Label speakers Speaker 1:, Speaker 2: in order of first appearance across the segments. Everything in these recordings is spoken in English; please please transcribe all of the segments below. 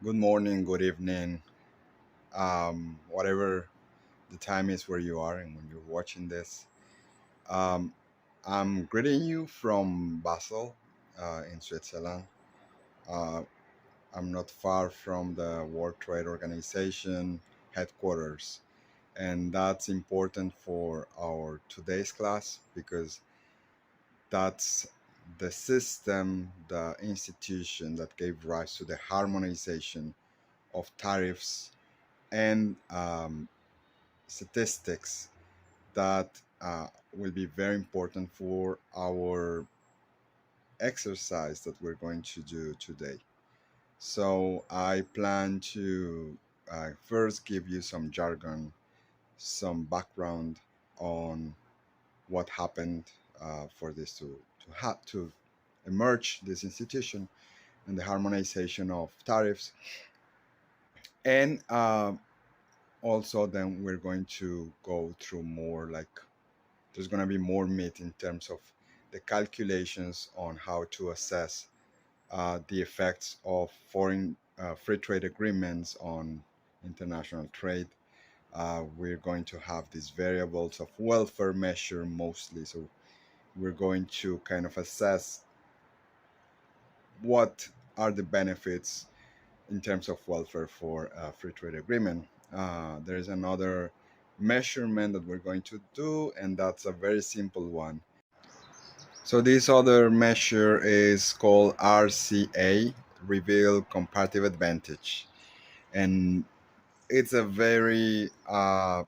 Speaker 1: Good morning, good evening, whatever the time is where you are and when you're watching this. Um, I'm greeting you from Basel in Switzerland. Uh, I'm not far from the World Trade Organization headquarters, and that's important for our today's class because that's the system, the institution that gave rise to the harmonization of tariffs and statistics that will be very important for our exercise that we're going to do today. So I plan to first give you some jargon, some background on what happened for this to emerge this institution and the harmonization of tariffs, and also then we're going to go through more like there's going to be more meat in terms of the calculations on how to assess the effects of foreign free trade agreements on international trade. We're going to have these variables of welfare measure mostly. So we're going to kind of assess what are the benefits in terms of welfare for a free trade agreement. There is another measurement that we're going to do, and that's a very simple one. So this other measure is called RCA, Reveal Comparative Advantage. And it's a very kind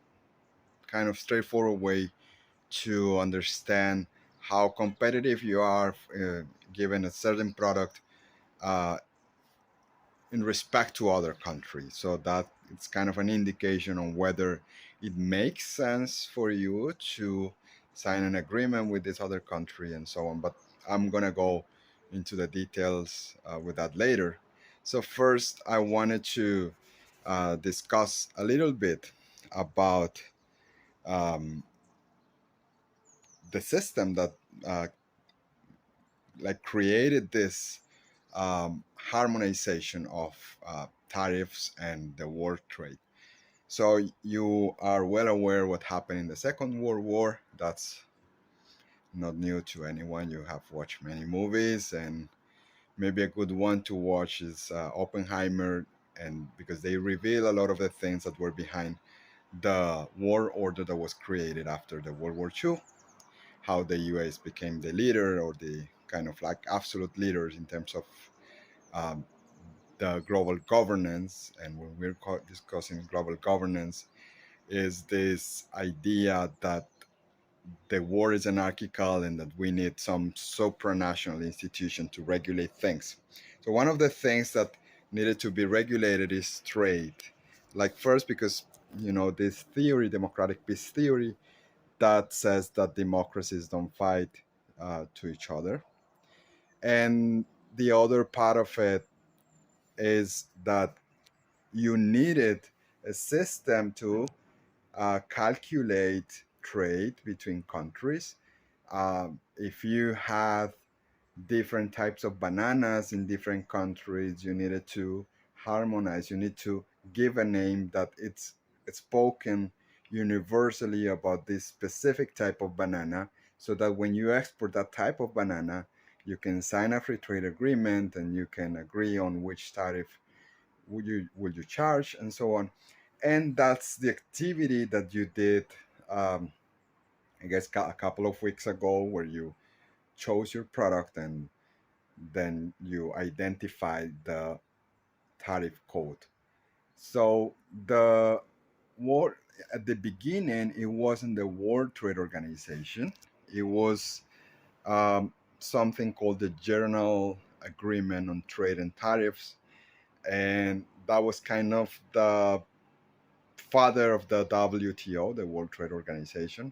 Speaker 1: of straightforward way to understand how competitive you are given a certain product uh, in respect to other countries. So that it's kind of an indication on whether it makes sense for you to sign an agreement with this other country and so on. But I'm gonna go into the details with that later. So first, I wanted to discuss a little bit about um, the system that uh, created this harmonization of tariffs and the world trade. So you are well aware what happened in the Second World War. That's not new to anyone. You have watched many movies, and maybe a good one to watch is Oppenheimer, and because they reveal a lot of the things that were behind the war order that was created after the World War II, how the US became the leader or the kind of like absolute leaders in terms of um, the global governance. And when we're discussing global governance, is this idea that the world is anarchical and that we need some supranational institution to regulate things. So one of the things that needed to be regulated is trade. Like first, because this theory, democratic peace theory, that says that democracies don't fight to each other, and the other part of it is that you needed a system to calculate trade between countries. If you had different types of bananas in different countries, you needed to harmonize. You need to give a name that it's spoken universally about this specific type of banana, so that when you export that type of banana, you can sign a free trade agreement and you can agree on which tariff would you charge and so on. And that's the activity that you did, um, I guess, a couple of weeks ago, where you chose your product and then you identify the tariff code. So the war at the beginning, it wasn't the World Trade Organization. It was um, something called the General Agreement on Trade and Tariffs, and that was kind of the father of the WTO, the World Trade Organization.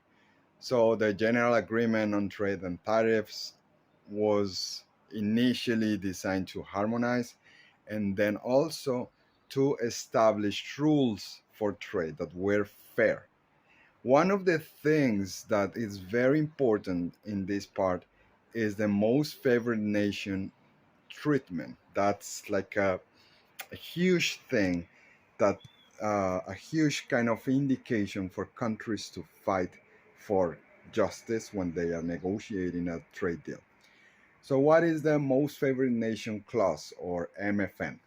Speaker 1: So the General Agreement on Trade and Tariffs was initially designed to harmonize and then also to establish rules for trade that were fair. One of the things that is very important in this part is the most favored nation treatment. That's like a huge thing that a huge kind of indication for countries to fight for justice when they are negotiating a trade deal. So, what is the most favored nation clause, or MFN?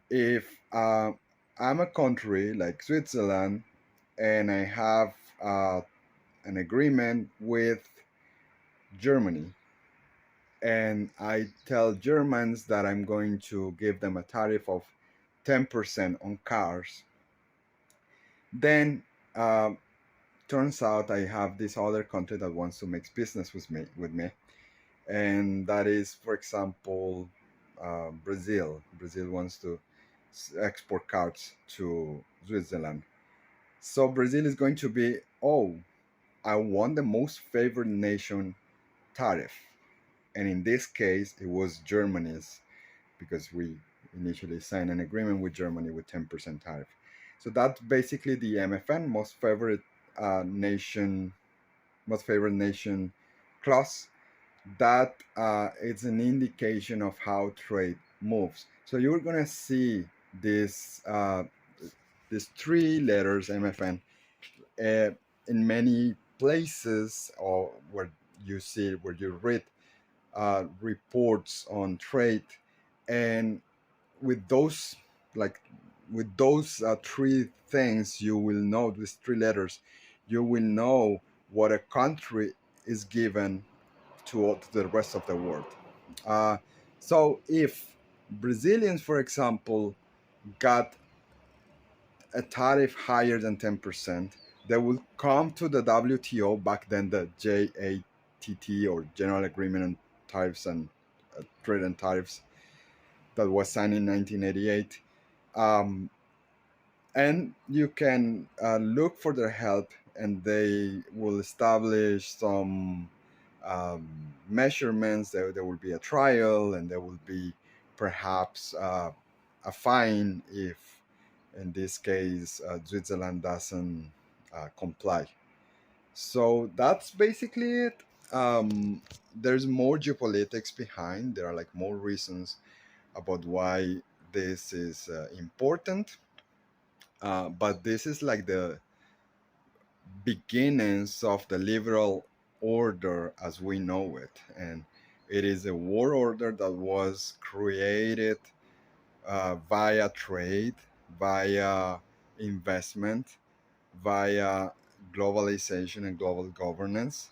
Speaker 1: If I'm a country like Switzerland and I have an agreement with Germany, and I tell Germans that I'm going to give them a tariff of 10% on cars, then uh, turns out I have this other country that wants to make business with me, and that is, for example, Brazil. Brazil wants to export cars to Switzerland. So Brazil is going to be, oh, I want the most favored nation tariff. And in this case, it was Germany's, because we initially signed an agreement with Germany with 10% tariff. So that's basically the MFN, most favored nation clause. That it's an indication of how trade moves. So you're gonna see this these three letters MFN uh, in many places, or where you read reports on trade, and with those like with those three things, you will know these three letters, you will know what a country is given to the rest of the world. uh, so if Brazilians, for example, got a tariff higher than 10%, they will come to the WTO, back then the JATT, or General Agreement on Tariffs and Trade and Tariffs, that was signed in 1988. Um, and you can look for their help, and they will establish some um, measurements. There will be a trial, and there will be perhaps a fine if, in this case, Switzerland doesn't comply. So that's basically it. There's more geopolitics behind. There are like more reasons about why this is important. But this is like the beginnings of the liberal order as we know it. And it is a world order that was created via trade, via investment, via globalization and global governance.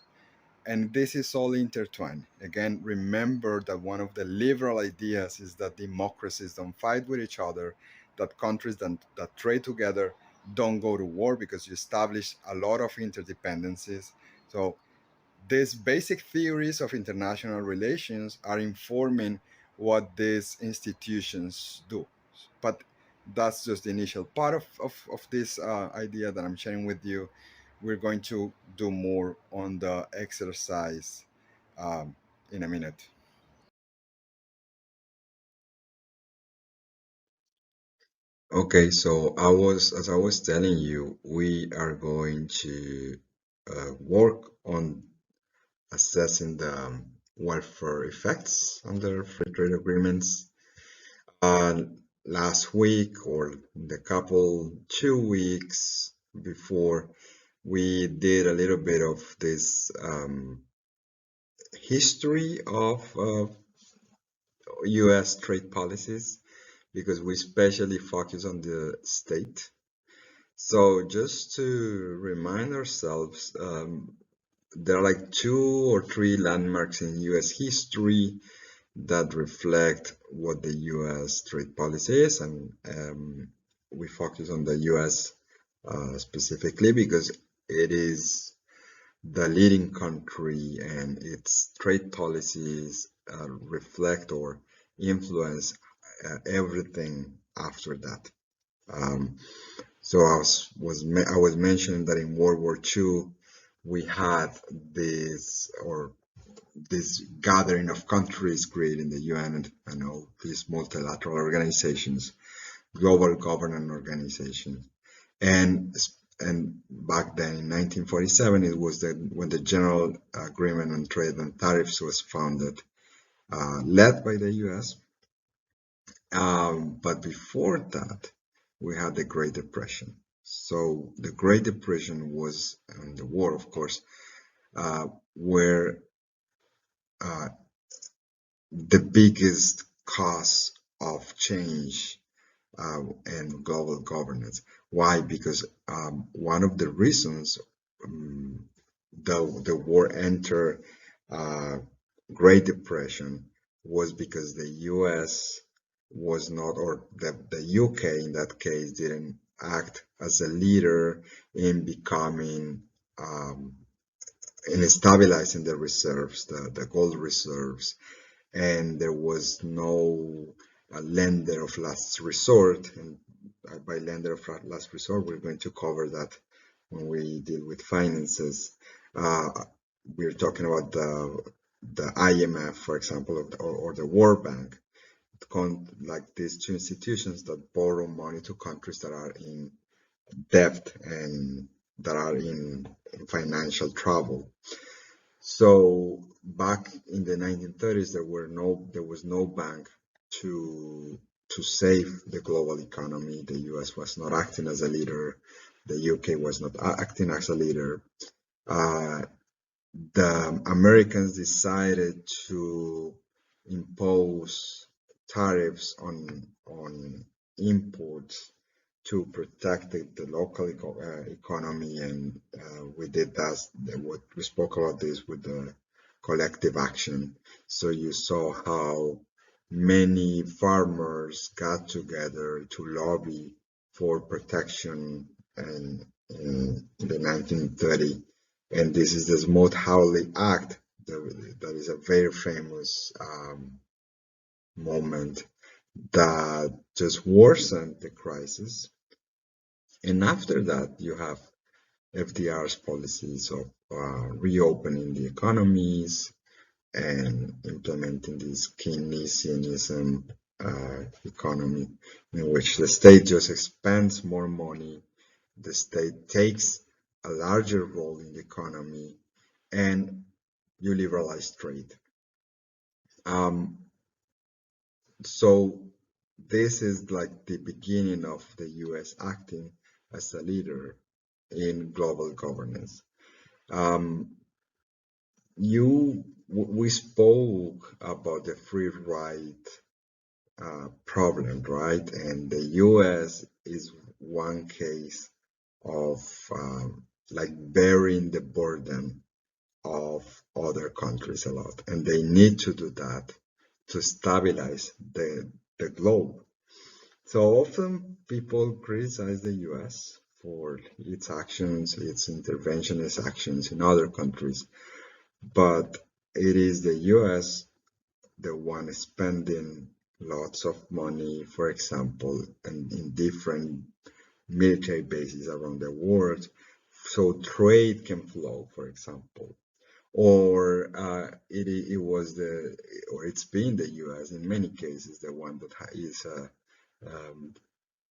Speaker 1: And this is all intertwined. Again, remember that one of the liberal ideas is that democracies don't fight with each other, that countries that trade together don't go to war, because you establish a lot of interdependencies. So these basic theories of international relations are informing what these institutions do. But that's just the initial part of this idea that I'm sharing with you. We're going to do more on the exercise um, in a minute.
Speaker 2: Okay, so as I was telling you, we are going to work on assessing the welfare effects under free trade agreements. Uh, Last week, or the couple 2 weeks before, we did a little bit of this history of U.S. trade policies, because we especially focus on the state. So just to remind ourselves, there are like two or three landmarks in U.S. history that reflect what the U.S. trade policy is, and we focus on the U.S. Specifically because it is the leading country, and its trade policies reflect or influence everything after that. Um, so I was mentioning that in World War II we had this or this gathering of countries creating the UN, and all these multilateral organizations, global governance organizations, and and back then in 1947 it was when the General Agreement on Trade and Tariffs was founded, led by the U.S. But before that, we had the Great Depression. So the Great Depression was, and the war, of course, were uh, the biggest cause of change and global governance. Why? Because one of the reasons um, the war entered uh, Great Depression was because the U.S. was not, or the UK in that case, didn't act as a leader in becoming um, in stabilizing the reserves, the gold reserves, and there was no lender of last resort. And by lender of last resort, we're going to cover that when we deal with finances. Uh, we're talking about the IMF, for example, or the World Bank, like these two institutions that borrow money to countries that are in debt and that are in financial trouble. So back in the 1930s, there was no bank to save the global economy. The U.S. was not acting as a leader. The UK was not acting as a leader. Uh, the Americans decided to impose tariffs on imports to protect the local economy, and we did that. What we spoke about this with the collective action. So you saw how many farmers got together to lobby for protection in the 1930, and this is the Smoot-Hawley Act. That is a very famous moment that just worsened the crisis. And after that, you have FDR's policies of reopening the economies and implementing this Keynesianism economy, in which the state just expends more money, the state takes a larger role in the economy, and you liberalize trade. Um, so this is like the beginning of the US acting as a leader in global governance. Um, we spoke about the free ride problem, right? And the US is one case of like bearing the burden of other countries a lot, and they need to do that to stabilize the globe. So often people criticize the US for its actions, its interventionist actions in other countries, but it is the US the one spending lots of money, for example, in different military bases around the world, so trade can flow, for example. Or it was or it's been the US in many cases, the one that is um,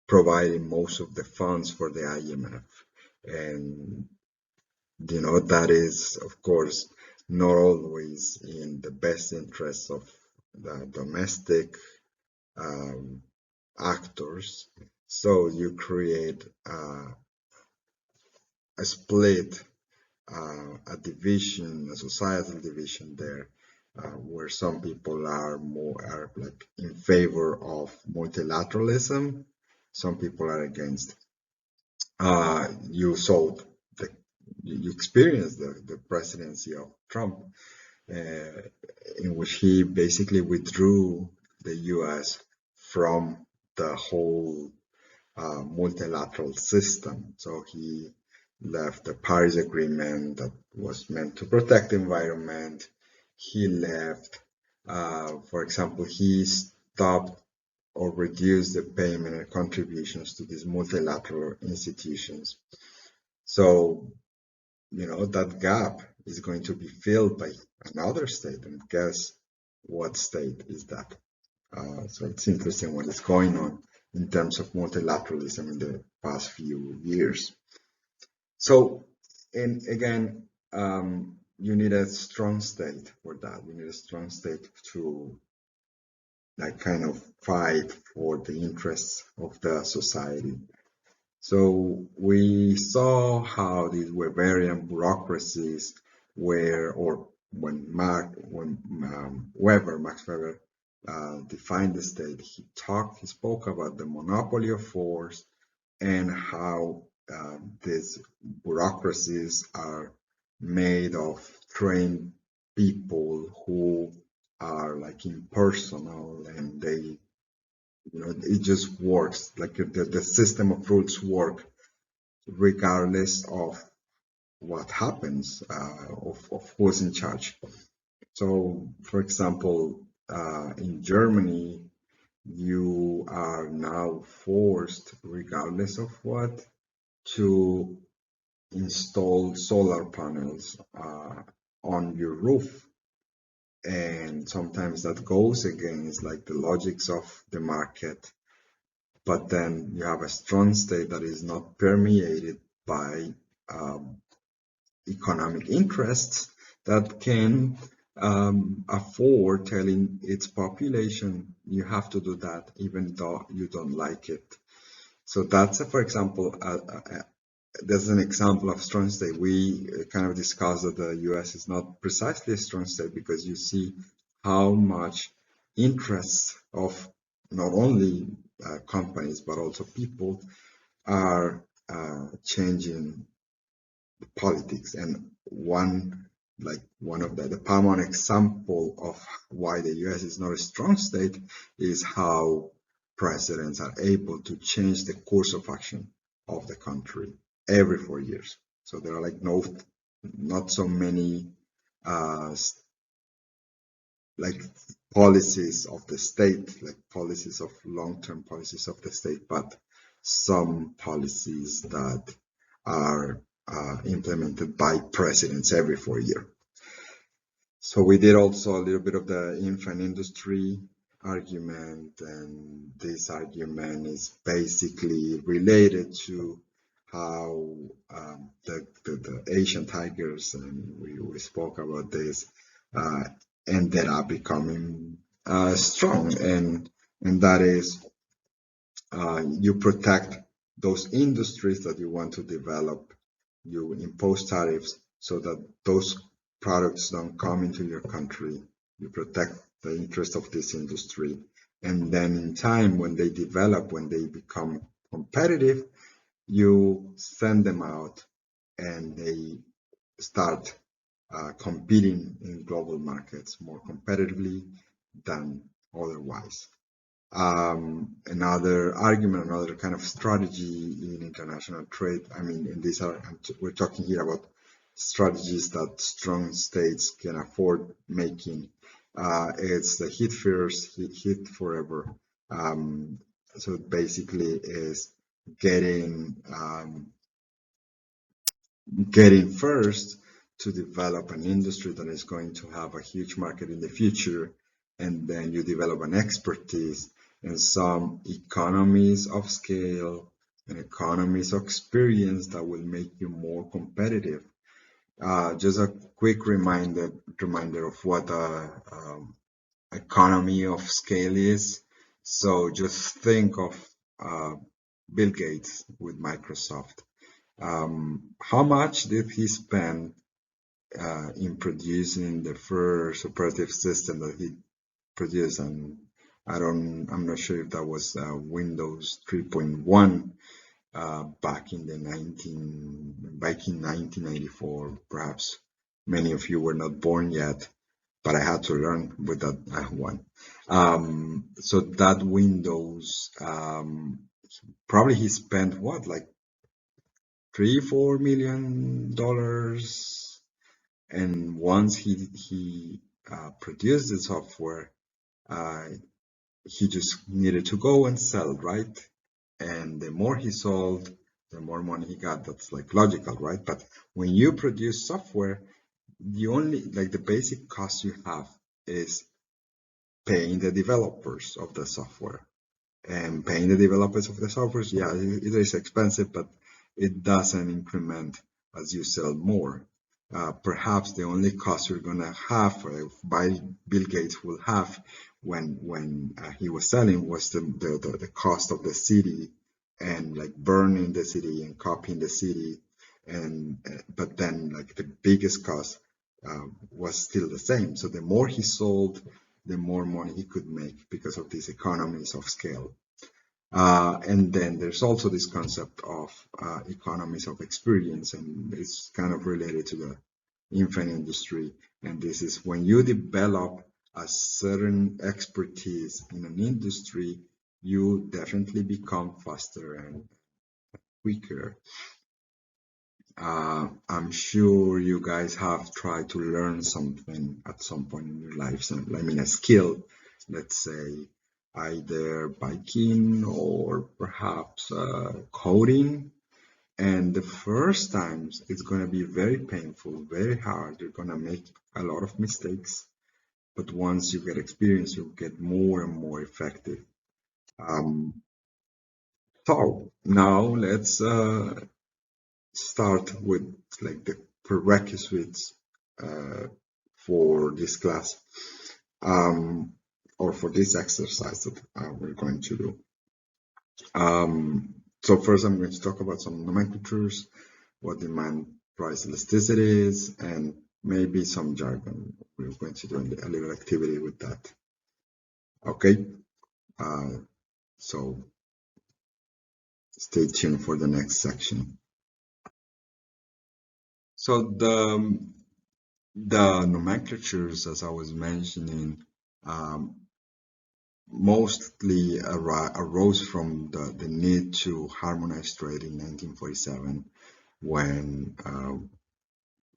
Speaker 2: providing most of the funds for the IMF. And, that is, of course, not always in the best interests of the domestic um, actors. So you create a split, a division, a societal division there, where some people are like in favor of multilateralism, some people are against. You saw the you experienced the presidency of Trump, uh, in which he basically withdrew the U.S. from the whole multilateral system. So he left the Paris Agreement that was meant to protect the environment. He left, for example, he stopped or reduced the payment and contributions to these multilateral institutions. So, that gap is going to be filled by another state. And guess what state is that? So it's interesting what is going on in terms of multilateralism in the past few years. So, and again, you need a strong state for that. You need a strong state to like kind of fight for the interests of the society. So we saw how these Weberian bureaucracies were, or when Max Weber defined the state, he spoke about the monopoly of force and how these bureaucracies are made of trained people who are like impersonal, and they, it just works. Like the system of rules work regardless of what happens, of who's in charge. So, for example, in Germany, you are now forced, regardless of what, to install solar panels on your roof. And sometimes that goes against like the logics of the market. But then you have a strong state that is not permeated by um, economic interests that can afford telling its population you have to do that even though you don't like it. So that's, for example, there's an example of strong state. We kind of discussed that the US is not precisely a strong state because you see how much interests of not only companies but also people are changing politics. And one of the paramount example of why the US is not a strong state is how presidents are able to change the course of action of the country every 4 years. So there are like not so many uh, like policies of the state, like policies of long-term policies of the state, but some policies that are implemented by presidents every 4 years. So we did also a little bit of the infant industry argument, and this argument is basically related to how the Asian tigers, and we spoke about this, uh, ended up becoming strong, and that is you protect those industries that you want to develop. You impose tariffs so that those products don't come into your country. You protect the interest of this industry. And then in time, when they develop, when they become competitive, you send them out and they start competing in global markets more competitively than otherwise. Another argument, another kind of strategy in international trade. I mean, in these are we're talking here about strategies that strong states can afford making. It's the hit first, hit forever. So basically, is getting getting first to develop an industry that is going to have a huge market in the future, and then you develop an expertise and some economies of scale and economies of experience that will make you more competitive. Just a quick reminder of what economy of scale is. So just think of uh, Bill Gates with Microsoft. How much did he spend in producing the first operative system that he produced? And I'm not sure if that was Windows 3.1 back in 1994. Perhaps many of you were not born yet, but I had to learn with that one. So that Windows, probably he spent what, like $3-4 million, and once he produced the software, uh, he just needed to go and sell, right? And the more he sold, the more money he got. That's like logical, right? But when you produce software, the only like the basic cost you have is paying the developers of the software. And paying the developers of the software, yeah, it is expensive, but it doesn't increment as you sell more. Perhaps the only cost you're gonna have, by Bill Gates will have, when he was selling was the cost of the city and like burning the city and copying the city and but then like the biggest cost was still the same. So the more he sold, the more money he could make because of these economies of scale. And then there's also this concept of economies of experience, and it's kind of related to the infant industry. And this is when you develop a certain expertise in an industry, you definitely become faster and quicker. I'm sure you guys have tried to learn something at some point in your lives. I mean, a skill, let's say, either biking or perhaps coding. And the first times it's going to be very painful, very hard. You're going to make a lot of mistakes. But once you get experience, you get more and more effective. Um, so now let's start with like the prerequisites uh, for this class or for this exercise that we're going to do. So first I'm going to talk about some nomenclatures, what demand price elasticity is, and maybe some jargon. We're going to do a little activity with that. Okay, uh, so stay tuned for the next section. So the nomenclatures, as I was mentioning, um, mostly arose from the need to harmonize trade in 1947 when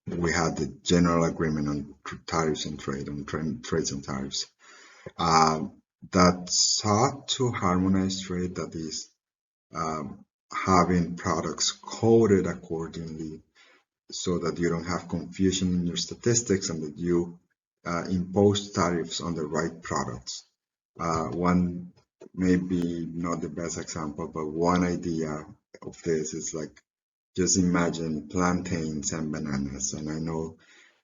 Speaker 2: we had the general agreement on tariffs and trade, on trades and tariffs. Uh, that sought to harmonize trade, that is, having products coded accordingly so that you don't have confusion in your statistics and that you impose tariffs on the right products. One maybe not the best example, but one idea of this is like just imagine plantains and bananas. And I know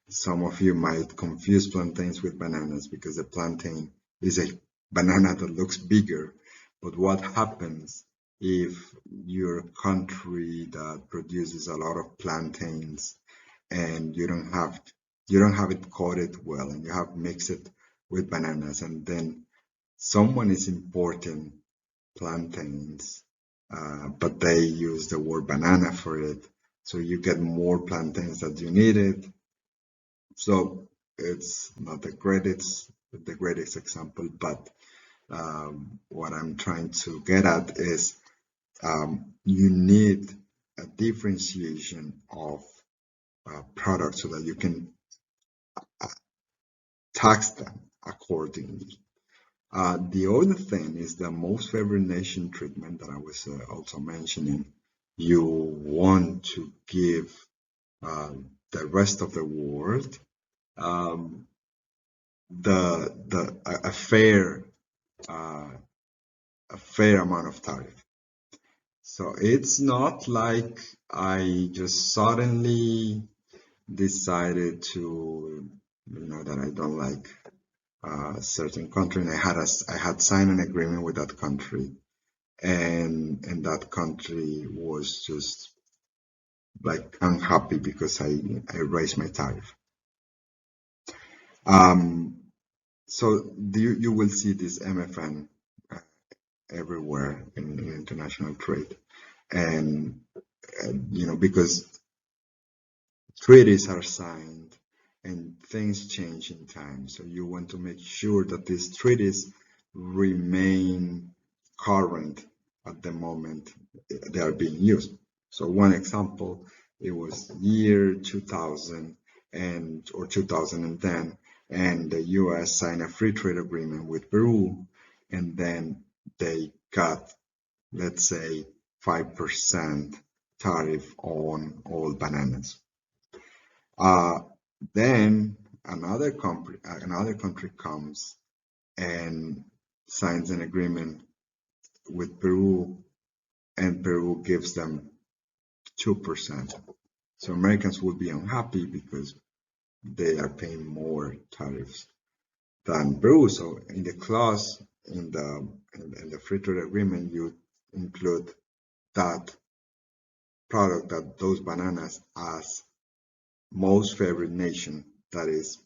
Speaker 2: some of you might confuse plantains with bananas because a plantain is a banana that looks bigger. But what happens if you're a country that produces a lot of plantains and you don't have it coated well and you have mixed it with bananas and then someone is importing plantains, but they use the word banana for it, so you get more plantains that you needed. So it's not the greatest example, but what I'm trying to get at is you need a differentiation of products so that you can tax them accordingly. The other thing is the most favored nation treatment that I was also mentioning. You want to give uh, the rest of the world um, the uh, a fair amount of tariff. So it's not like I just suddenly decided to, that I don't like a certain country, and I had signed an agreement with that country, and that country was just like unhappy because I raised my tariff. Um, so you will see this MFN uh, everywhere in international trade, and because treaties are signed and things change in time. So you want to make sure that these treaties remain current at the moment they are being used. So one example, it was year 2000 or 2010, and the US signed a free trade agreement with Peru, and then they got, let's say, 5% tariff on all bananas. Uh, then another country comes and signs an agreement with Peru, and Peru gives them 2%. So Americans will be unhappy because they are paying more tariffs. than Peru. So in the clause in the free trade agreement, you include that product, that those bananas, as most favored nation. That is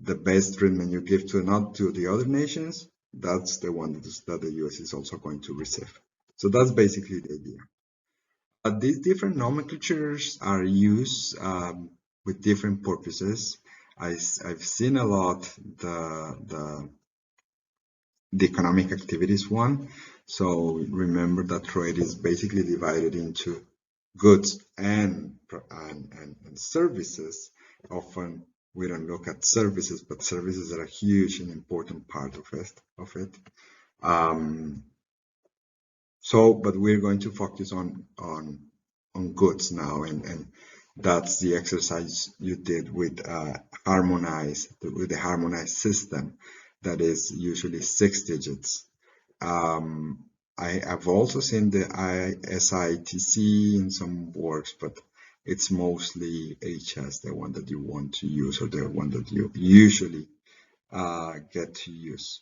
Speaker 2: the best treatment you give to not to the other nations. That's the one that the US is also going to receive. So that's basically the idea. These different nomenclatures are used with different purposes. I've seen a lot the economic activities one. So remember that trade is basically divided into goods and services. Often we don't look at services, but services are a huge and important part of it. Um, but we're going to focus on goods now, and that's the exercise you did with the harmonized system that is usually 6 digits. Um, I have also seen the SITC in some works, but it's mostly HS, the one that you want to use, or the one that you usually get to use.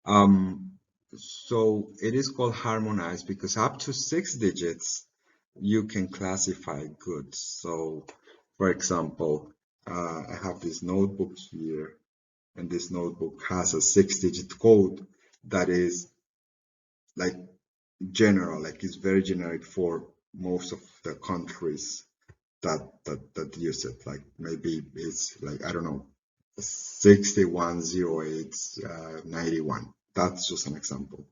Speaker 2: Um, so it is called harmonized because up to 6 digits you can classify goods. So, for example, I have this notebook here, and this notebook has a 6 digit code that is like general, like it's very generic for most of the countries that use it. Like maybe it's like, I don't know, 6108 91. That's just an example.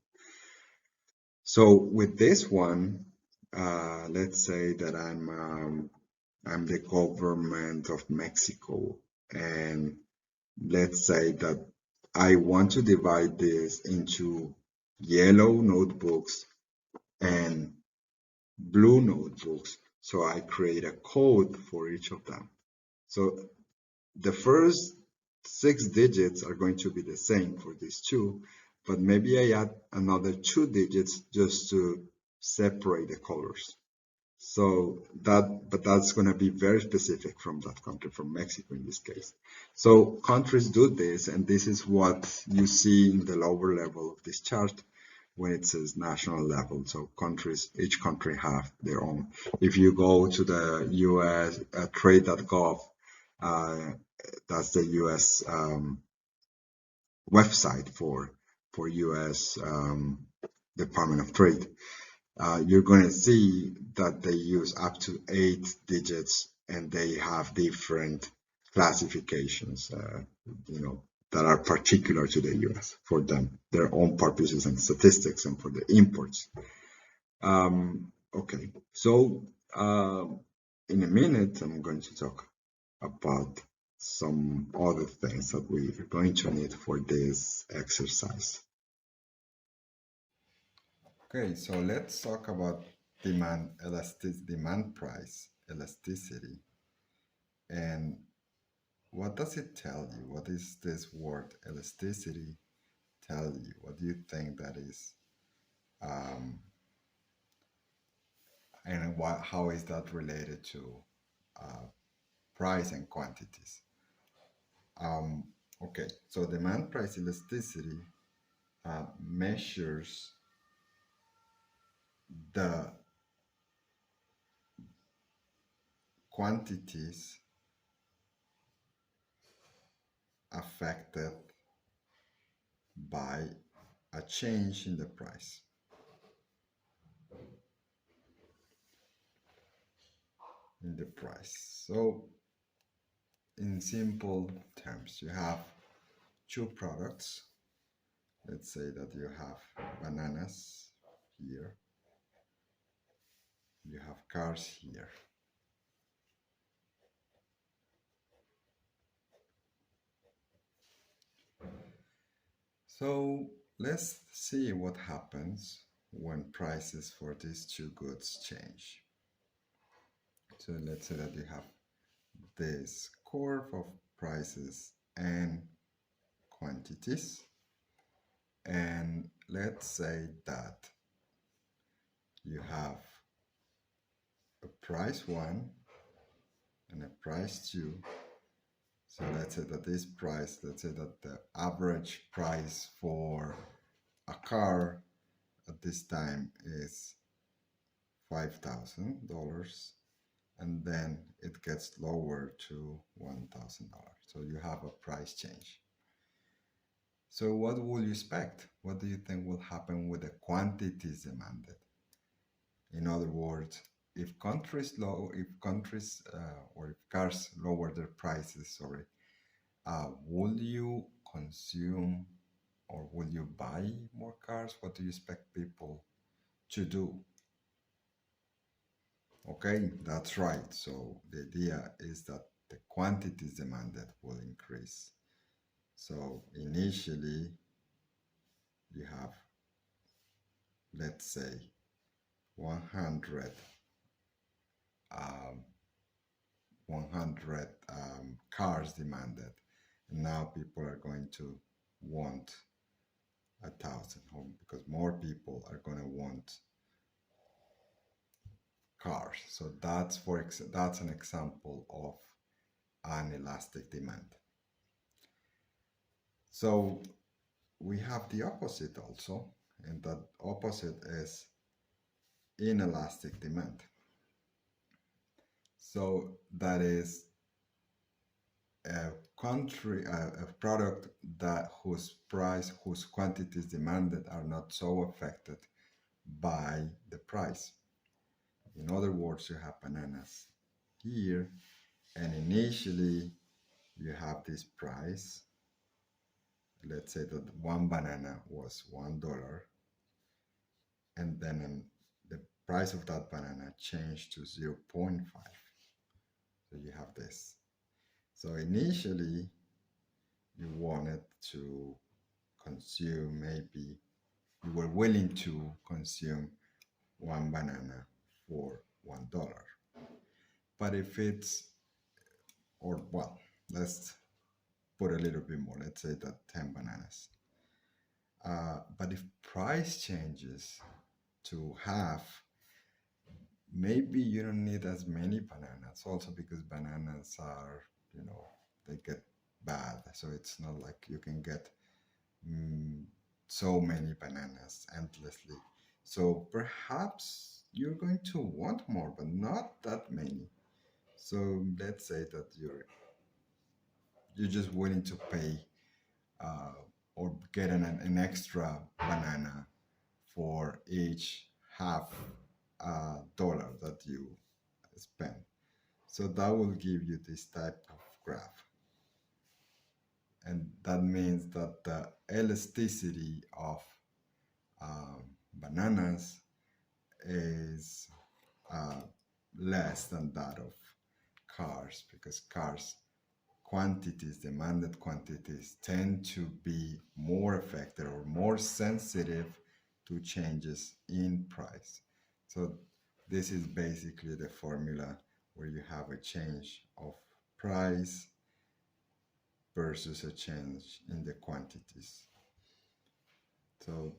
Speaker 2: So with this one, let's say that I'm the government of Mexico, and let's say that I want to divide this into yellow notebooks and blue notebooks. So I create a code for each of them. So the first 6 digits are going to be the same for these two, but maybe I add another 2 digits just to separate the colors. So but that's going to be very specific from that country, from Mexico in this case. So countries do this, and this is what you see in the lower level of this chart when it says national level. So each country have their own. If you go to the US trade.gov, uh, that's the US website for US Department of Trade. You're going to see that they use up to 8 digits, and they have different classifications, that are particular to the US for them, their own purposes and statistics, and for the imports. Okay, so in a minute, I'm going to talk about some other things that we're going to need for this exercise.
Speaker 1: Okay, so let's talk about demand price elasticity. And what does it tell you? What is this word elasticity tell you? What do you think that is? Um, and how is that related to uh, price and quantities? Um, okay, so demand price elasticity measures the quantities affected by a change in the price. So, in simple terms, you have two products. Let's say that you have bananas here, you have cars here. So, let's see what happens when prices for these two goods change. So, let's say that you have this curve of prices and quantities. And let's say that you have a price one and a price two. So let's say that this price, let's say that the average price for a car at this time is $5,000, and then it gets lower to $1,000. So you have a price change. So what will you expect? What do you think will happen with the quantities demanded? In other words, if countries or if cars lower their prices, sorry, will you consume or will you buy more cars? What do you expect people to do? Okay, that's right. So the idea is that the quantities demanded will increase. So initially, you have, let's say, 100, um, 100 cars demanded. And now people are going to want 1,000 home because more people are going to want cars. So that's an example of an elastic demand. So we have the opposite also, and that opposite is inelastic demand. So that is a product that whose quantities demanded are not so affected by the price. In other words, you have bananas here, and initially you have this price. Let's say that one banana was $1, and then the price of that banana changed to 0.5. So you have this. So initially, you wanted to consume, maybe you were willing to consume one banana for $1. But if it's, or well, let's put a little bit more, let's say that 10 bananas. But if price changes to half, maybe you don't need as many bananas. Also because bananas are, they get bad. So it's not like you can get mm, so many bananas endlessly. So perhaps you're going to want more, but not that many. So let's say that you're just willing to pay uh, or get an extra banana for each half dollar that you spend. So that will give you this type of graph. And that means that the elasticity of bananas is uh, less than that of cars because cars demanded quantities, tend to be more affected or more sensitive to changes in price. So this is basically the formula where you have a change of price versus a change in the quantities. So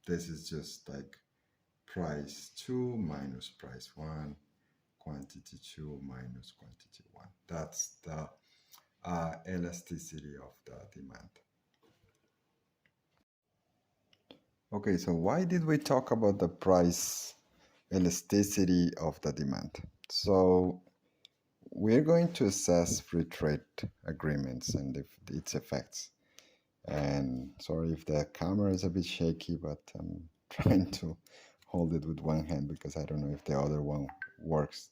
Speaker 1: this is just like price 2 minus price 1, quantity 2 minus quantity 1. That's the elasticity of the demand. Okay, so why did we talk about the price elasticity of the demand? So we're going to assess free trade agreements and its effects. And sorry if the camera is a bit shaky, but I'm trying to hold it with one hand because I don't know if the other one worked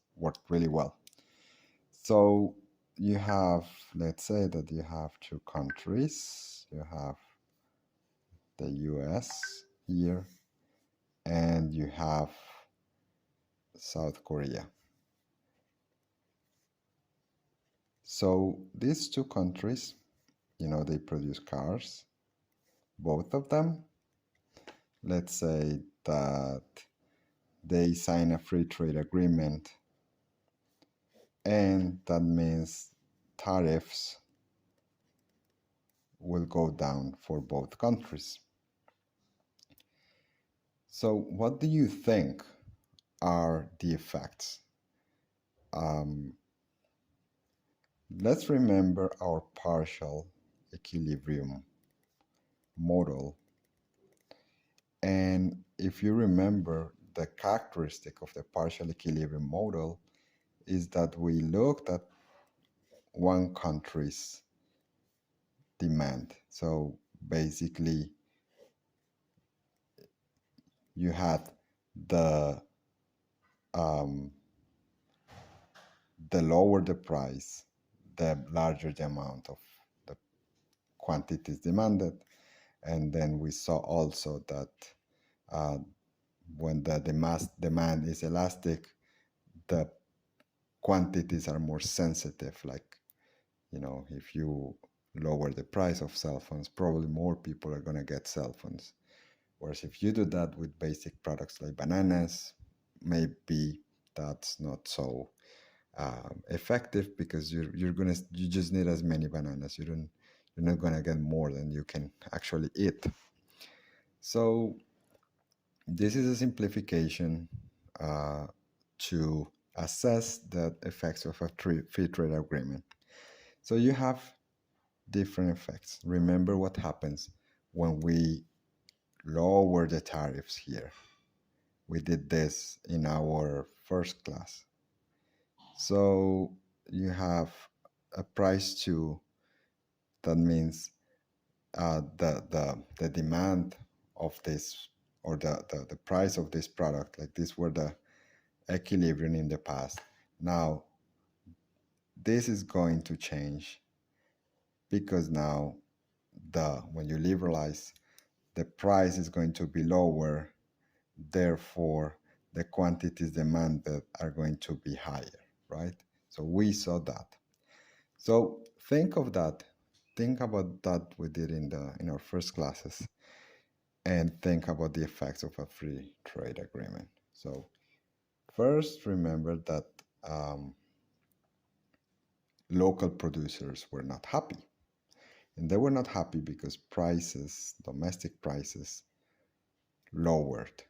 Speaker 1: really well. So you have, let's say that you have two countries. You have the US here, and you have South Korea. So these two countries, they produce cars, both of them. Let's say that they sign a free trade agreement, and that means tariffs will go down for both countries. So what do you think are the effects? Um, Let's remember our partial equilibrium model. And if you remember, the characteristic of the partial equilibrium model is that we looked at one country's demand. So basically, you had the um, the lower the price, the larger the amount of the quantities demanded. And then we saw also that uh, when the demand is elastic, the quantities are more sensitive. Like, if you lower the price of cell phones, probably more people are going to get cell phones. Whereas if you do that with basic products like bananas, maybe that's not so effective, because you just need as many bananas. You're not gonna get more than you can actually eat. So this is a simplification uh, to assess the effects of a free trade agreement. So you have different effects. Remember what happens when we lower the tariffs here. We did this in our first class. So you have a price to, that means the demand of this, or the price of this product, like these were the equilibrium in the past. Now this is going to change, because now the when you liberalize, the price is going to be lower, therefore the quantities demanded are going to be higher, right? So we saw that. So think of that. Think about that we did in our first classes, and think about the effects of a free trade agreement. So first, remember that um, local producers were not happy, and they were not happy because prices, domestic prices, lowered.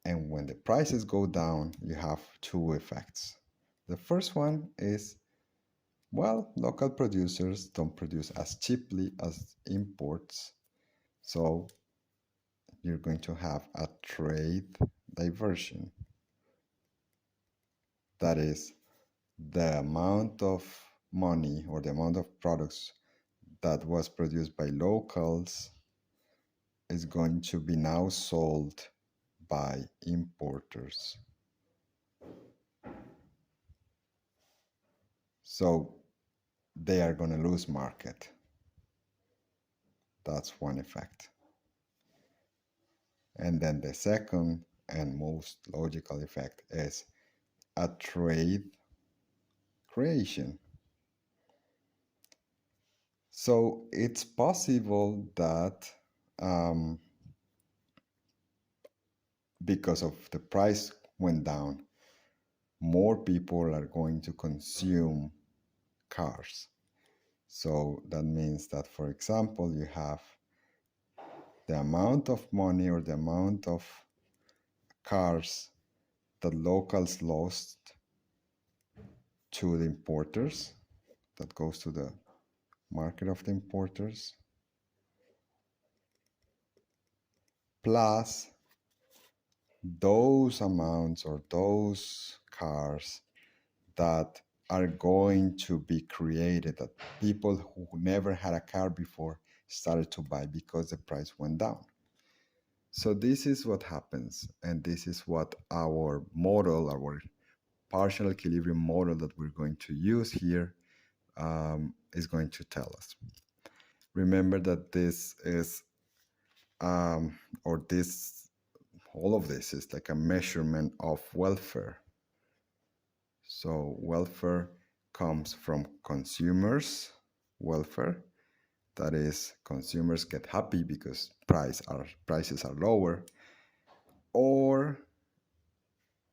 Speaker 1: And when the prices go down, you have two effects. The first one is, well, local producers don't produce as cheaply as imports, so you're going to have a trade diversion. That is, the amount of money or the amount of products that was produced by locals is going to be now sold by importers. So they are going to lose market. That's one effect. And then the second and most logical effect is a trade creation. So it's possible that um, because of the price went down, more people are going to consume cars. So that means that, for example, you have the amount of money or the amount of cars that locals lost to the importers, that goes to the market of the importers, plus those amounts or those cars that are going to be created, that people who never had a car before started to buy because the price went down. So this is what happens, and this is what our model, our partial equilibrium model that we're going to use here, is going to tell us. Remember that this is, or this, all of this is like a measurement of welfare. So welfare comes from consumers' welfare. That is, consumers get happy because prices are lower. Or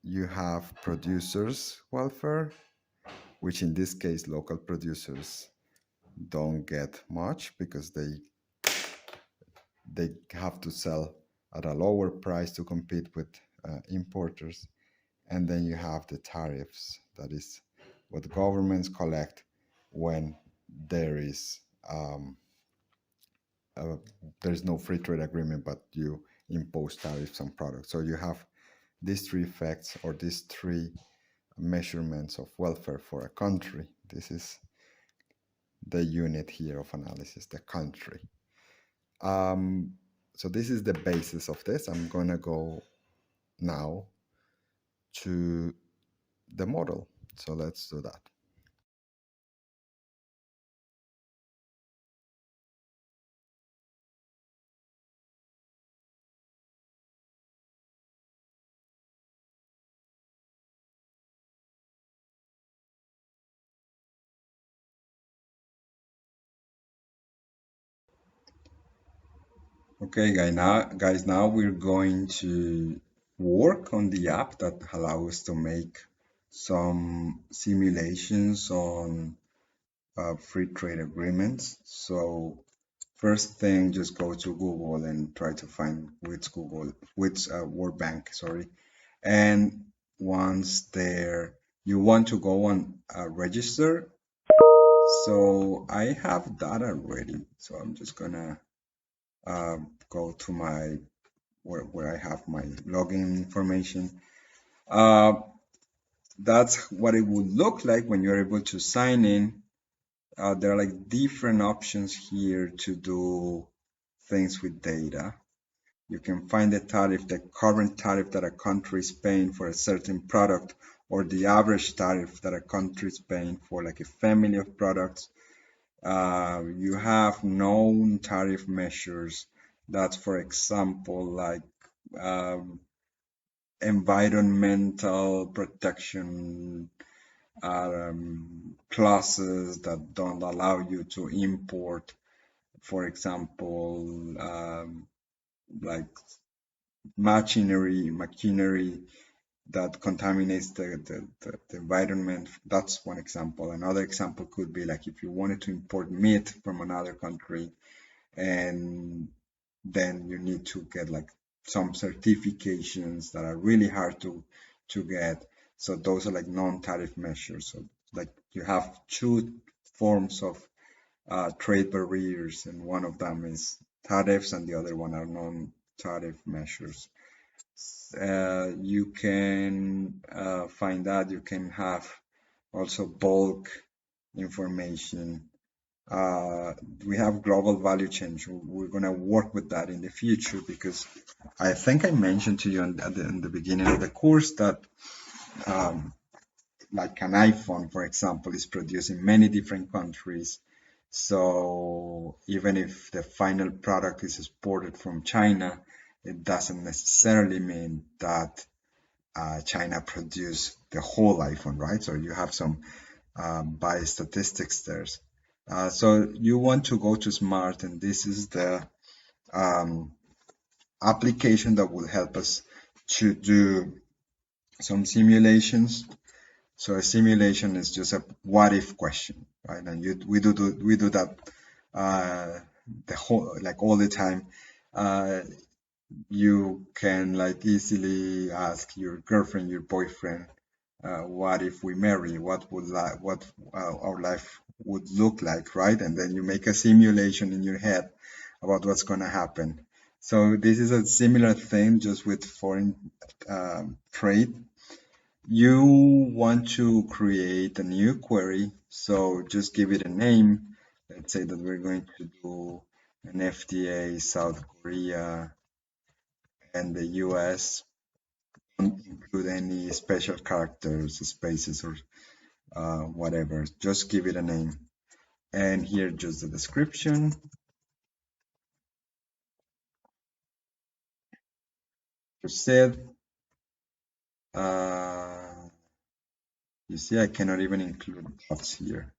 Speaker 1: you have producers' welfare, which in this case, local producers don't get much because they have to sell at a lower price to compete with importers. And then you have the tariffs, that is what governments collect when there is uh, there's no free trade agreement, but you impose tariffs on products. So you have these three effects or these three measurements of welfare for a country. This is the unit here of analysis, the country. Um, so this is the basis of this. I'm going to go now to the model. So let's do that. Okay, now we're going to work on the app that allows us to make some simulations on free trade agreements. So first thing, just go to Google and try to find WITS World Bank, sorry. And once there, you want to go on register. So I have that already. So I'm just gonna go to my where I have my login information. Uh, that's what it would look like when you're able to sign in. There are like different options here to do things with data. You can find the tariff, the current tariff that a country is paying for a certain product, or the average tariff that a country is paying for like a family of products. You have known tariff measures. That's, for example, like um, environmental protection clauses that don't allow you to import, for example, like machinery that contaminates the environment. That's one example. Another example could be like if you wanted to import meat from another country, and then you need to get like some certifications that are really hard to get. So those are like non-tariff measures. So like you have two forms of trade barriers, and one of them is tariffs, and the other one are non-tariff measures. You can find that. You can have also bulk information. We have global value chain. We're going to work with that in the future, because I think I mentioned to you in the beginning of the course that um, like an iPhone, for example, is produced in many different countries. So even if the final product is exported from China, it doesn't necessarily mean that China produced the whole iPhone, right? So you have some bias statistics there. So you want to go to Smart, and this is the um, application that will help us to do some simulations. So a simulation is just a what if question, right? And we do that the whole like all the time. Uh, you can like easily ask your girlfriend, your boyfriend, what if we marry? What our life would look like, right? And then you make a simulation in your head about what's going to happen. So this is a similar thing, just with foreign trade. You want to create a new query, so just give it a name. Let's say that we're going to do an FTA South Korea and the US. Don't include any special characters, spaces, or whatever. Just give it a name. And here, just the description. Proceed. Uh, you see, I cannot even include dots here.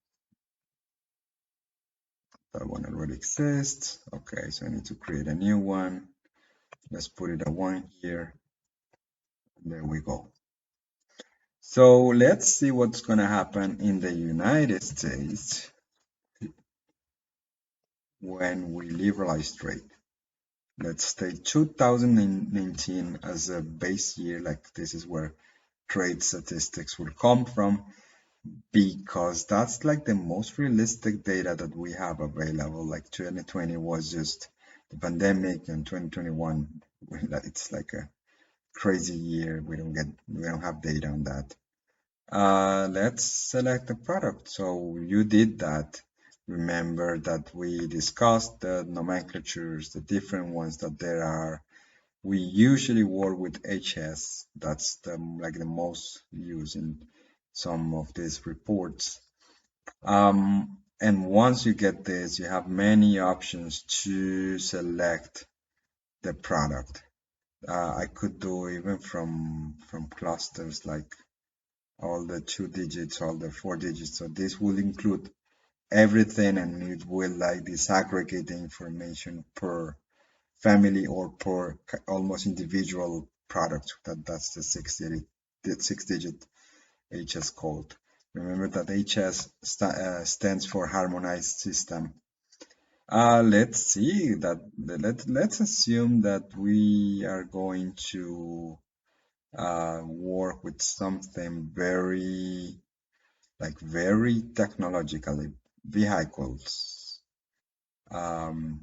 Speaker 1: That one already exists. Okay, so I need to create a new one. Let's put it a 1 here. There we go. So let's see what's going to happen in the United States when we liberalize trade. Let's take 2019 as a base year, like this is where trade statistics will come from.
Speaker 2: because that's like the most realistic data that we have available. Like 2020 was just the pandemic, and 2021, it's like a crazy year. We don't have data on that. Let's select the product. So you did that. Remember that we discussed the nomenclatures, the different ones that there are. We usually work with HS. That's the most used in some of these reports. And once you get this, you have many options to select the product. I could do even from clusters like all the 2 digits, all the 4 digits. So this will include everything, and it will like disaggregate the information per family or per almost individual product. That's the 6 digit HS code. Remember that HS stands for harmonized system. Let's see that let's assume that we are going to work with something very technologically, vehicles. Um,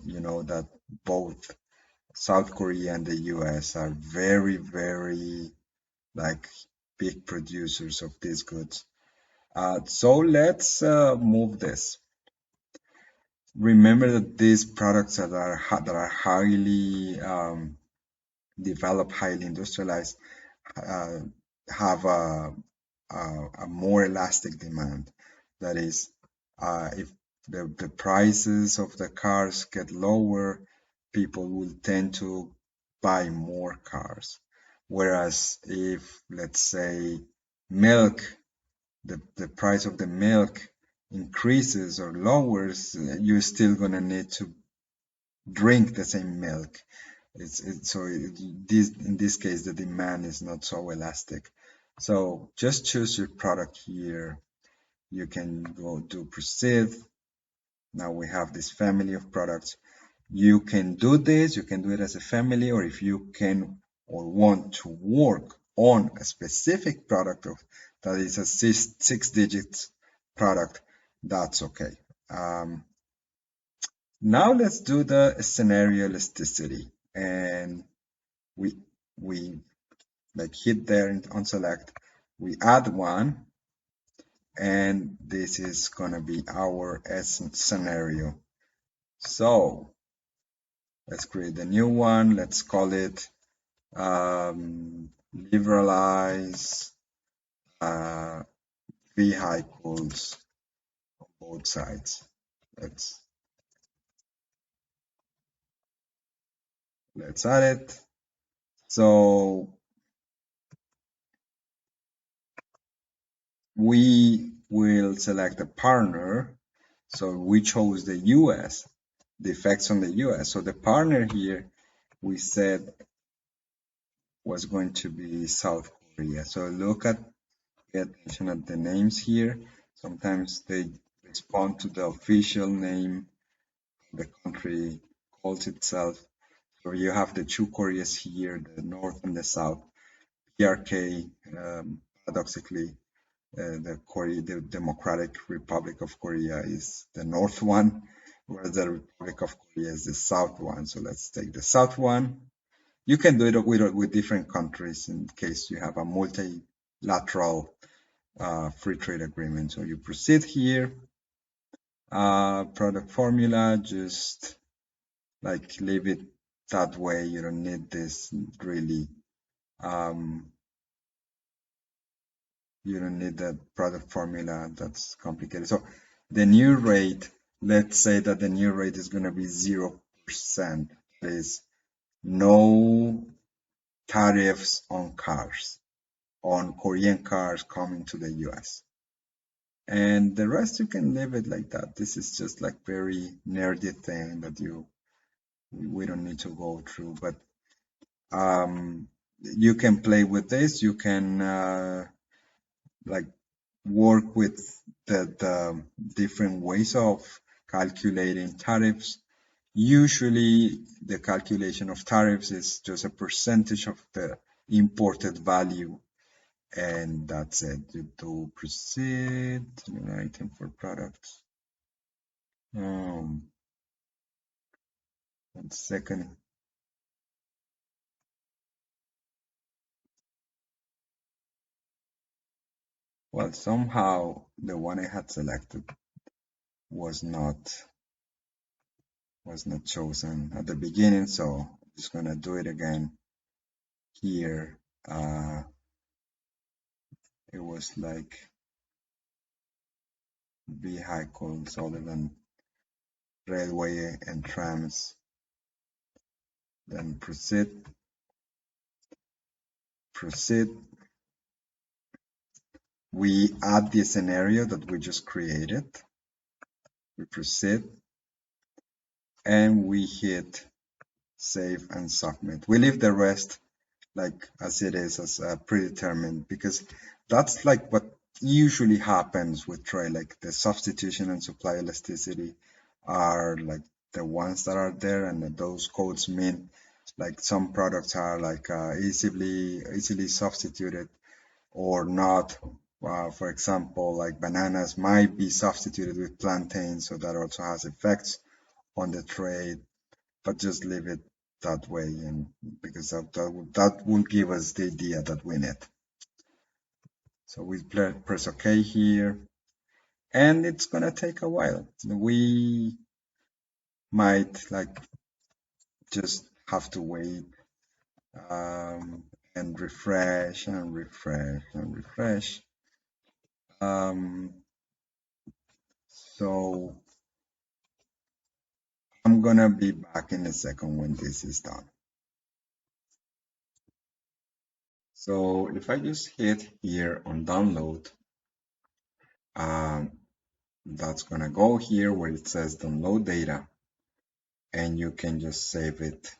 Speaker 2: you know that both South Korea and the US are very like big producers of these goods. So let's move this. Remember that these products that are highly developed, highly industrialized, uh, have a more elastic demand. That is, if the prices of the cars get lower, people will tend to buy more cars. Whereas if, let's say, milk, the price of the milk increases or lowers, you're still gonna need to drink the same milk. In this case, the demand is not so elastic. So just choose your product here. You can go do proceed. Now we have this family of products. You can do this, you can do it as a family, or if you can or want to work on a specific product that is a 6 digit product, that's okay. Now let's do the scenario elasticity, and we we like hit there on select. We add one, and this is gonna be our scenario. So let's create a new one. Let's call it liberalize uh, vehicles on both sides. Let's let's add it. So we will select a partner. So we chose the US, the effects on the US. So the partner here we said was going to be South Korea. So pay attention at the names here. Sometimes they respond to the official name the country calls itself. So you have the two Koreas here, the North and the South. PRK, paradoxically, the Democratic Republic of Korea is the North one, whereas the Republic of Korea is the South one. So let's take the South one. You can do it with different countries in case you have a multilateral free trade agreement. So you proceed here. Product formula, just like leave it that way. You don't need this really. Um, you don't need the product formula that's complicated. So the new rate, let's say that the new rate is going to be 0%. There is no tariffs on cars, on Korean cars coming to the US. And the rest you can leave it like that. This is just like very nerdy thing that we don't need to go through, but you can play with this. You can like work with the different ways of calculating tariffs. Usually the calculation of tariffs is just a percentage of the imported value,
Speaker 1: And that's it. You do proceed, an item for products. 1 second. Well, somehow the one I had selected was not chosen at the beginning, so I'm just gonna do it again here. It was like vehicles other than railway and trams. Then proceed. We add the scenario that we just created. We proceed and we hit save and submit. We leave the rest like as it is, as predetermined, because that's like what usually happens with trade. Like the substitution and supply elasticity are like the ones that are there, and those codes mean like some products are like easily substituted or not. For example, like bananas might be substituted with plantains, so that also has effects on the trade, but just leave it that way, and because that will give us the idea that we need. So we press OK here, and it's gonna take a while. We might like just have to wait and refresh and refresh and refresh. So I'm gonna be back in a second when this is done. So if I just hit here on download, um, that's gonna go here where it says download data, and you can just save it.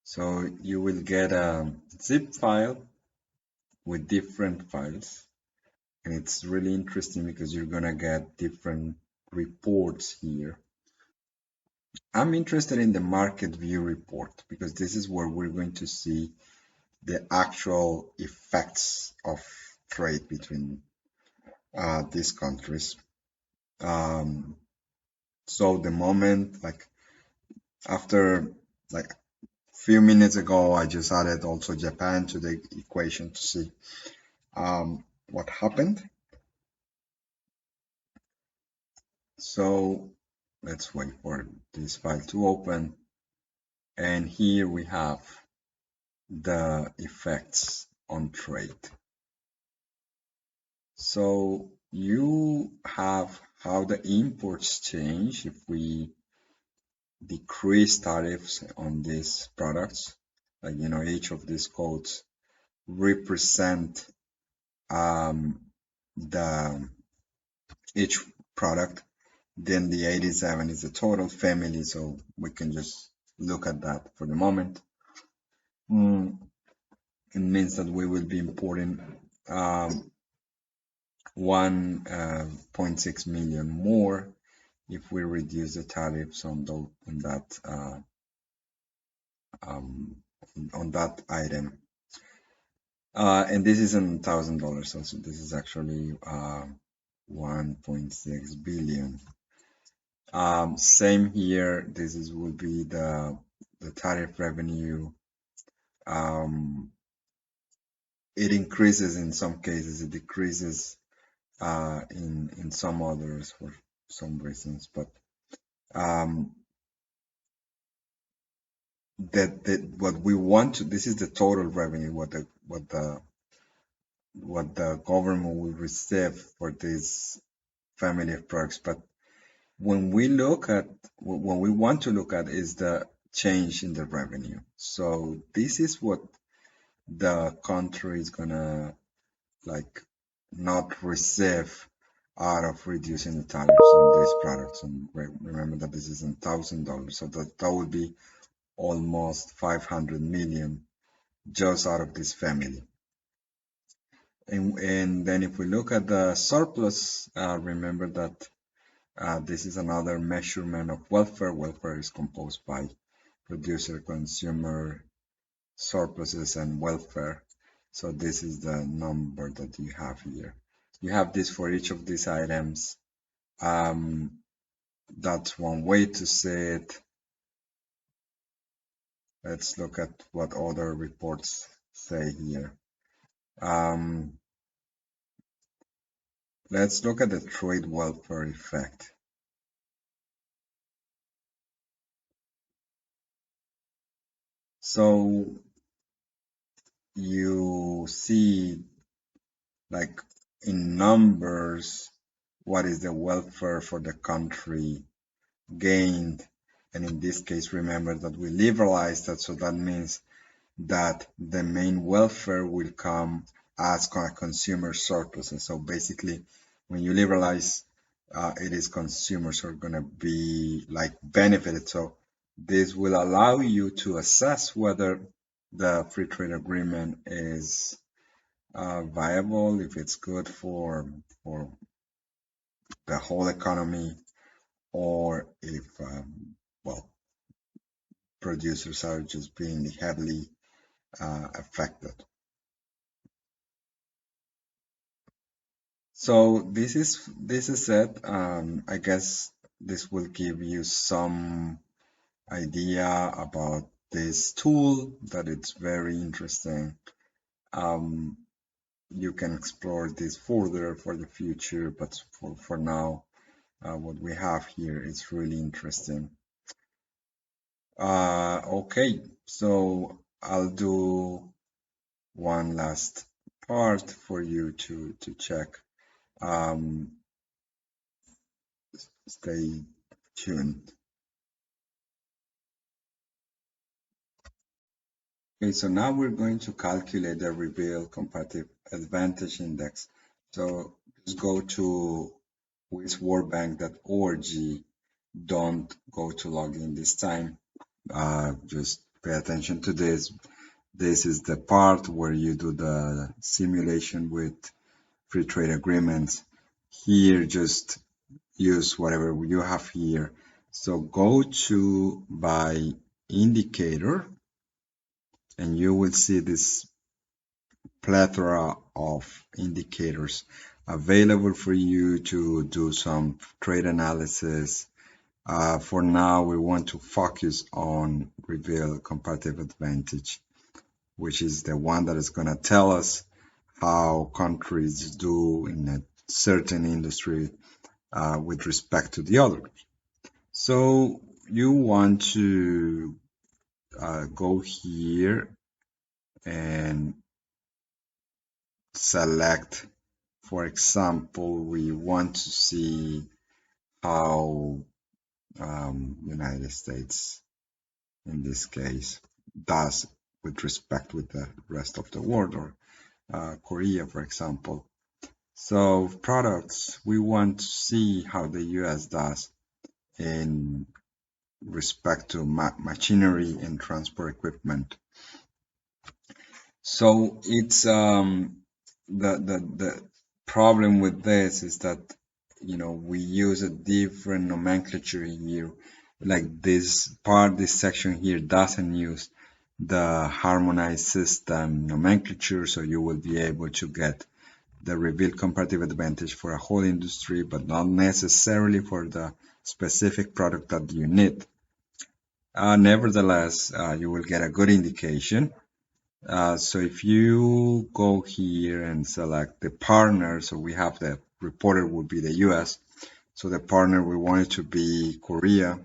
Speaker 1: So you will get a zip file with different files, and it's really interesting because you're gonna get different reports here. I'm interested in the market view report because this is where we're going to see the actual effects of trade between these countries. So the moment, like after like few minutes ago, I just added also Japan to the equation to see what happened. So let's wait for this file to open. And here we have the effects on trade. So you have how the imports change if we decrease tariffs on these products. Like, each of these codes represent the each product. Then the 87 is the total family, so we can just look at that for the moment. It means that we will be importing 1.6 million more if we reduce the tariffs on that item. And this is $1,000 also. This is actually 1.6 billion. Same here. This will be the tariff revenue. It increases in some cases. It decreases in some others for some reasons. But what we want to, this is the total revenue, what the government will receive for this family of products. But when we want to look at is the change in the revenue. So this is what the country is gonna like not receive out of reducing the tariffs on these products. And remember that this is $1,000, so that would be almost 500 million just out of this family. And then if we look at the surplus, remember that this is another measurement of welfare. Welfare is composed by producer, consumer, surpluses, and welfare.
Speaker 2: So this is the number that you have here. You have this for each of these items. Um, that's one way to say it. Let's look at what other reports say here. Um, let's look at the trade welfare effect. So you see, like in numbers, what is the welfare for the country gained? And in this case, remember that we liberalized that, so that means that the main welfare will come as consumer surpluses. So basically, when you liberalize, it is consumers who are going to be like benefited. So this will allow you to assess whether the free trade agreement is viable, if it's good for the whole economy, or if well, producers are just being heavily affected. So this is it. I guess this will give you some idea about this tool, that it's very interesting. Um, you can explore this further for the future, but for now, what we have here is really interesting. Okay, so I'll do one last part for you to check. Um, stay tuned. Okay, so now we're going to calculate the reveal comparative advantage index. So just go to witsworldbank.org. Don't go to login this time. Just pay attention to this. This is the part where you do the simulation with free trade agreements. Here, just use whatever you have here. So go to by indicator, and you will see this plethora of indicators available for you to do some trade analysis. For now, we want to focus on reveal comparative advantage, which is the one that is going to tell us how countries do in a certain industry with respect to the other. So you want to go here and select, for example, we want to see how United States, in this case, does with respect with the rest of the world, or Korea, for example. So products, we want to see how the US does in respect to machinery and transport equipment. So it's the problem with this is that we use a different nomenclature here. Like this section here doesn't use the harmonized system nomenclature, so you will be able to get the revealed comparative advantage for a whole industry, but not necessarily for the specific product that you need. Nevertheless, you will get a good indication. So if you go here and select the partner, so we have the reporter would be the US. So the partner, we want it to be Korea,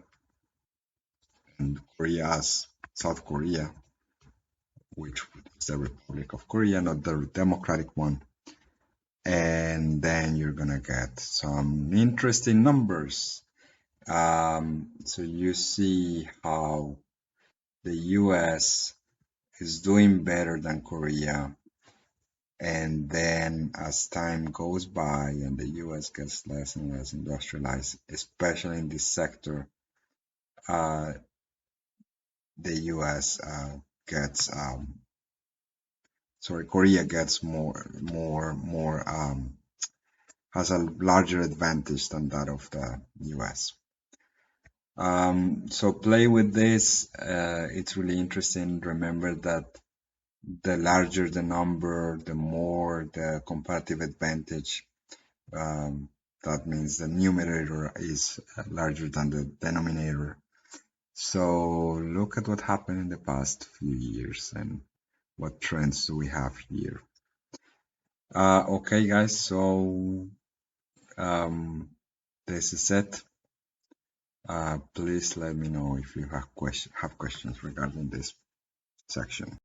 Speaker 2: and Korea as South Korea, which is the Republic of Korea, not the democratic one. And then you're gonna get some interesting numbers. So you see how the US is doing better than Korea. And then as time goes by and the US gets less and less industrialized, especially in this sector, uh, the US gets, Korea gets has a larger advantage than that of the US. So play with this. It's really interesting. Remember that the larger the number, the more the comparative advantage. Um, that means the numerator is larger than the denominator. So look at what happened in the past few years and what trends do we have here. Okay, guys, so um, this is it. Please let me know if you have questions regarding this section.